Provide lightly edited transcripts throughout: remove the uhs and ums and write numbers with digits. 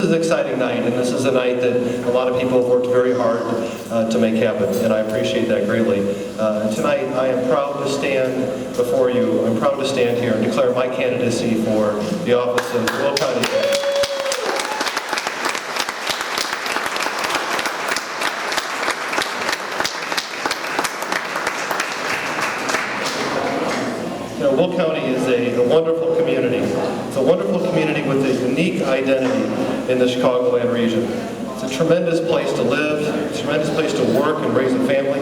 This is an exciting night, and this is a night that a lot of people have worked very hard to make happen, and I appreciate that greatly. Tonight, I am proud to stand before you. I'm proud to stand here and declare my candidacy for the office of Will County. Will County is a wonderful community. It's a wonderful community with a unique identity in the Chicagoland region. It's a tremendous place to live, it's a tremendous place to work and raise a family.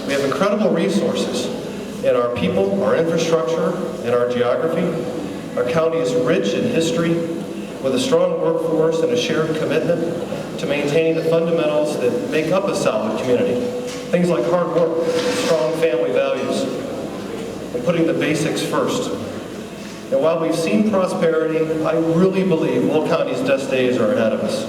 We have incredible resources in our people, our infrastructure, and our geography. Our county is rich in history with a strong workforce and a shared commitment to maintaining the fundamentals that make up a solid community. Things like hard work, strong family values, and putting the basics first. And while we've seen prosperity, I really believe Will County's best days are ahead of us.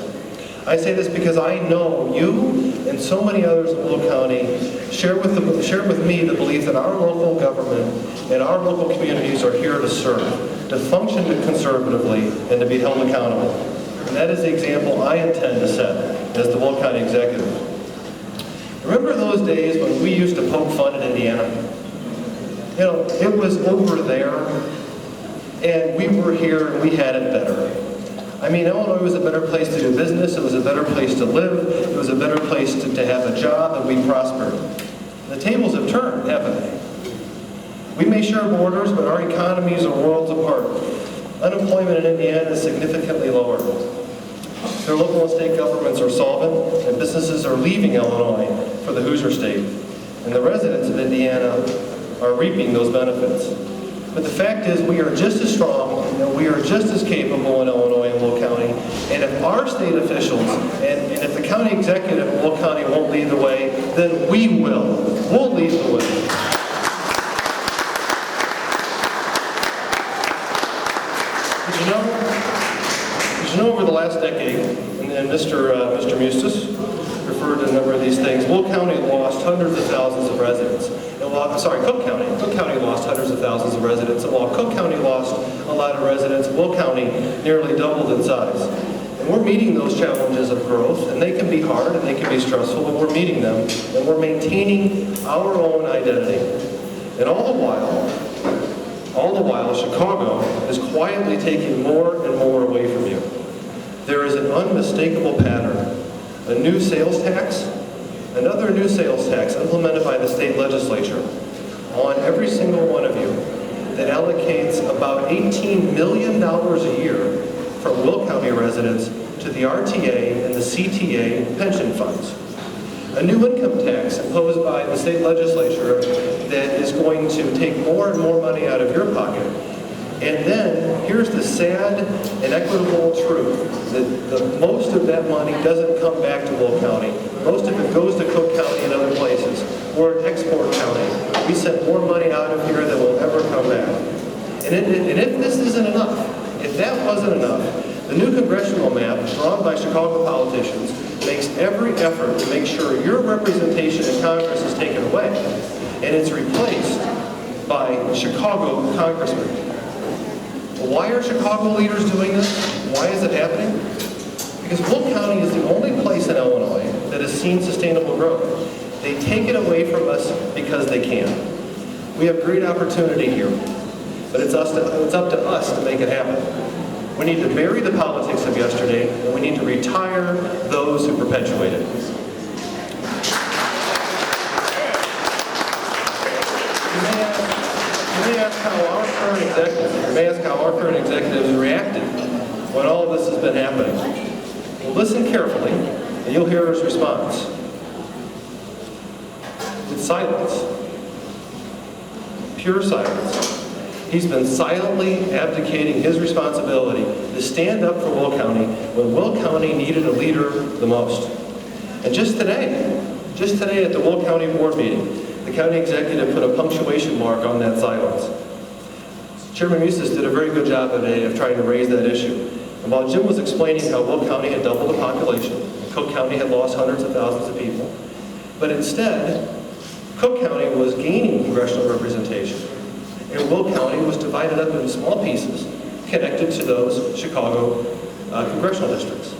I say this because I know you and so many others in Will County share with me the belief that our local government and our local communities are here to serve, to function conservatively, and to be held accountable. And that is the example I intend to set as the Will County executive. Remember those days when we used to poke fun at Indiana? You know, it was over there, and we were here, and we had it better. I mean, Illinois was a better place to do business, it was a better place to live, it was a better place to have a job, and we prospered. The tables have turned, haven't they? We may share borders, but our economies are worlds apart. Unemployment in Indiana is significantly lower. Their local and state governments are solvent, and businesses are leaving Illinois for the Hoosier State. And the residents of Indiana are reaping those benefits. But the fact is, we are just as strong and we are just as capable in Illinois and Will County. And if our state officials and if the county executive in Will County won't lead the way, then we will. We'll lead the way. Did you know over the last decade, and Mr. Mustis referred to a number of these things, Will County lost hundreds of thousands of residents. Cook County. Cook County lost hundreds of thousands of residents. And while Cook County lost a lot of residents, Will County nearly doubled in size. And we're meeting those challenges of growth, and they can be hard and they can be stressful, but we're meeting them, and we're maintaining our own identity. And all the while, Chicago is quietly taking more and more away from you. There is an unmistakable pattern. A new sales tax, another new sales tax implemented by the state legislature on every single one of you that allocates about $18 million a year from Will County residents to the RTA and the CTA pension funds. A new income tax imposed by the state legislature that is going to take more and more money out of your pocket. And then, here's the sad and equitable truth, that most of that money doesn't come back to Will County. Most of it goes to Cook County and other places. We're an export county. We send more money out of here than will ever come back. And if this isn't enough, if that wasn't enough, the new congressional map drawn by Chicago politicians makes every effort to make sure your representation in Congress is taken away, and it's replaced by Chicago congressmen. Why are Chicago leaders doing this? Why is it happening? Because Will County is the only place in Illinois that has seen sustainable growth. They take it away from us because they can. We have great opportunity here, but it's up to us to make it happen. We need to bury the politics of yesterday, and we need to retire those who perpetuate it. You may ask how our current executives reacted when all of this has been happening. Well, listen carefully, and you'll hear his response. It's silence. Pure silence. He's been silently abdicating his responsibility to stand up for Will County when Will County needed a leader the most. And just today at the Will County board meeting, the county executive put a punctuation mark on that silence. Chairman Mustis did a very good job today of trying to raise that issue. And while Jim was explaining how Will County had doubled the population, Cook County had lost hundreds of thousands of people, but instead, Cook County was gaining congressional representation, and Will County was divided up into small pieces connected to those Chicago congressional districts.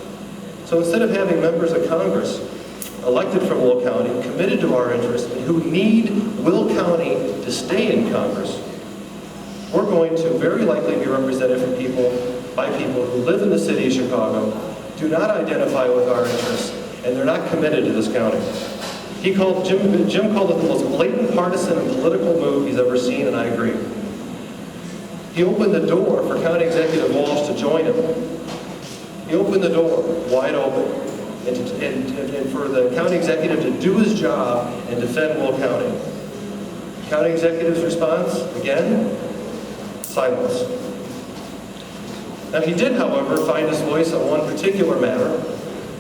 So instead of having members of Congress elected from Will County, committed to our interests, and who need Will County to stay in Congress, we're going to very likely be represented by people who live in the city of Chicago, do not identify with our interests, and they're not committed to this county. Jim called it the most blatant partisan and political move he's ever seen, and I agree. He opened the door for County Executive Walsh to join him. He opened the door wide open, and for the county executive to do his job and defend Will County. County executive's response, again, silence. Now he did, however, find his voice on one particular matter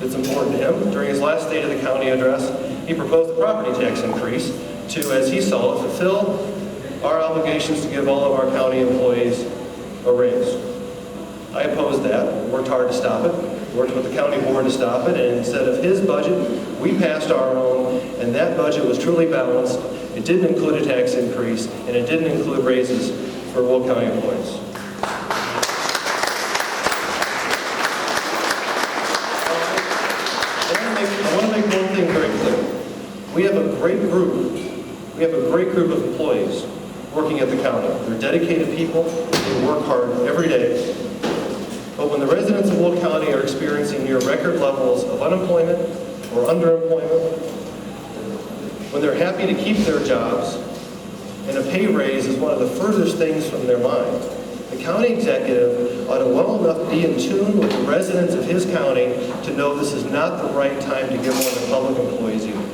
that's important to him. During his last State of the County address, he proposed a property tax increase to, as he saw it, fulfill our obligations to give all of our county employees a raise. I opposed that, worked hard to stop it, worked with the county board to stop it, and instead of his budget, we passed our own, and that budget was truly balanced. It didn't include a tax increase, and it didn't include raises for Will County employees. I want to make one thing very clear. We have a great group of employees working at the county. They're dedicated people, they work hard every day. But when the residents of Will County are experiencing near record levels of unemployment or underemployment, when they're happy to keep their jobs, and a pay raise is one of the furthest things from their mind, the county executive ought to well enough be in tune with the residents of his county to know this is not the right time to give more to public employees either.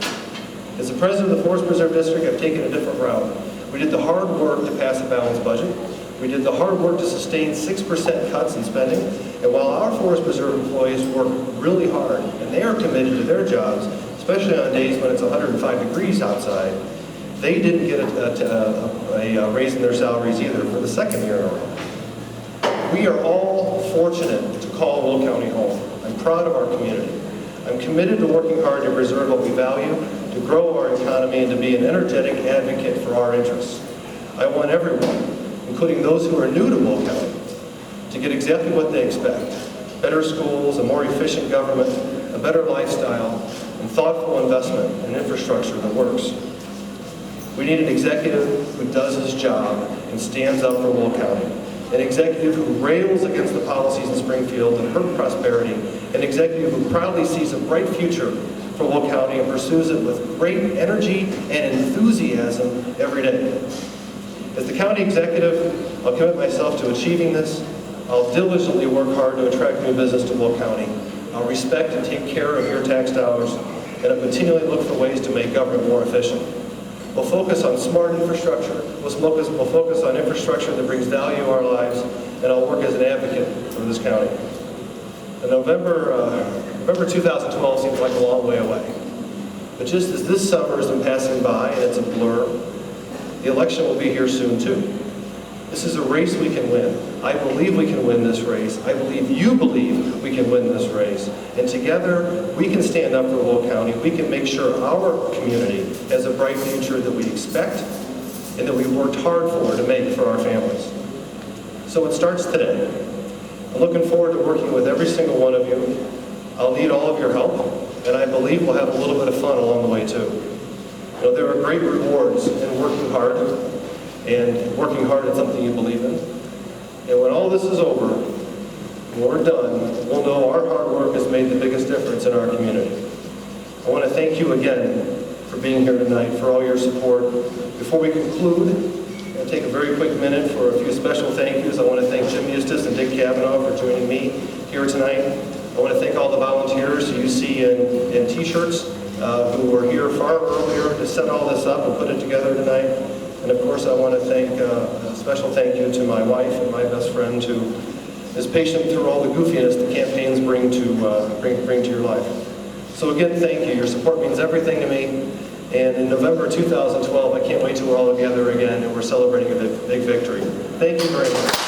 As the president of the Forest Preserve District, I've taken a different route. We did the hard work to pass a balanced budget. We did the hard work to sustain 6% cuts in spending. And while our Forest Preserve employees work really hard, and they are committed to their jobs, especially on days when it's 105 degrees outside, they didn't get a raise in their salaries either for the second year in a row. We are all fortunate to call Will County home. I'm proud of our community. I'm committed to working hard to preserve what we value, to grow our economy, and to be an energetic advocate for our interests. I want everyone, including those who are new to Will County, to get exactly what they expect: better schools, a more efficient government, a better lifestyle, and thoughtful investment in infrastructure that works. We need an executive who does his job and stands up for Will County. An executive who rails against the policies in Springfield that hurt prosperity. An executive who proudly sees a bright future for Will County and pursues it with great energy and enthusiasm every day. As the county executive, I'll commit myself to achieving this. I'll diligently work hard to attract new business to Will County. I'll respect and take care of your tax dollars, and I'll continually look for ways to make government more efficient. We'll focus on smart infrastructure. We'll focus on infrastructure that brings value to our lives, and I'll work as an advocate for this county. In November 2012 seems like a long way away. But just as this summer has been passing by and it's a blur, the election will be here soon too. This is a race we can win. I believe we can win this race. I believe you believe we can win this race. And together, we can stand up for Will County. We can make sure our community has a bright future that we expect and that we worked hard for to make for our families. So it starts today. I'm looking forward to working with every single one of you. I'll need all of your help, and I believe we'll have a little bit of fun along the way too. You know, there are great rewards in working hard, and working hard at something you believe in. And when all this is over, when we're done, we'll know our hard work has made the biggest difference in our community. I want to thank you again for being here tonight, for all your support. Before we conclude, I'm going to take a very quick minute for a few special thank yous. I want to thank Jim Eustace and Dick Cavanaugh for joining me here tonight. I want to thank all the volunteers who you see in t-shirts who were here far earlier to set all this up and put it together tonight. And of course, I want to thank a special thank you to my wife and my best friend who is patient through all the goofiness the campaigns bring to your life. So again, thank you. Your support means everything to me. And in November 2012, I can't wait till we're all together again and we're celebrating a big victory. Thank you very much.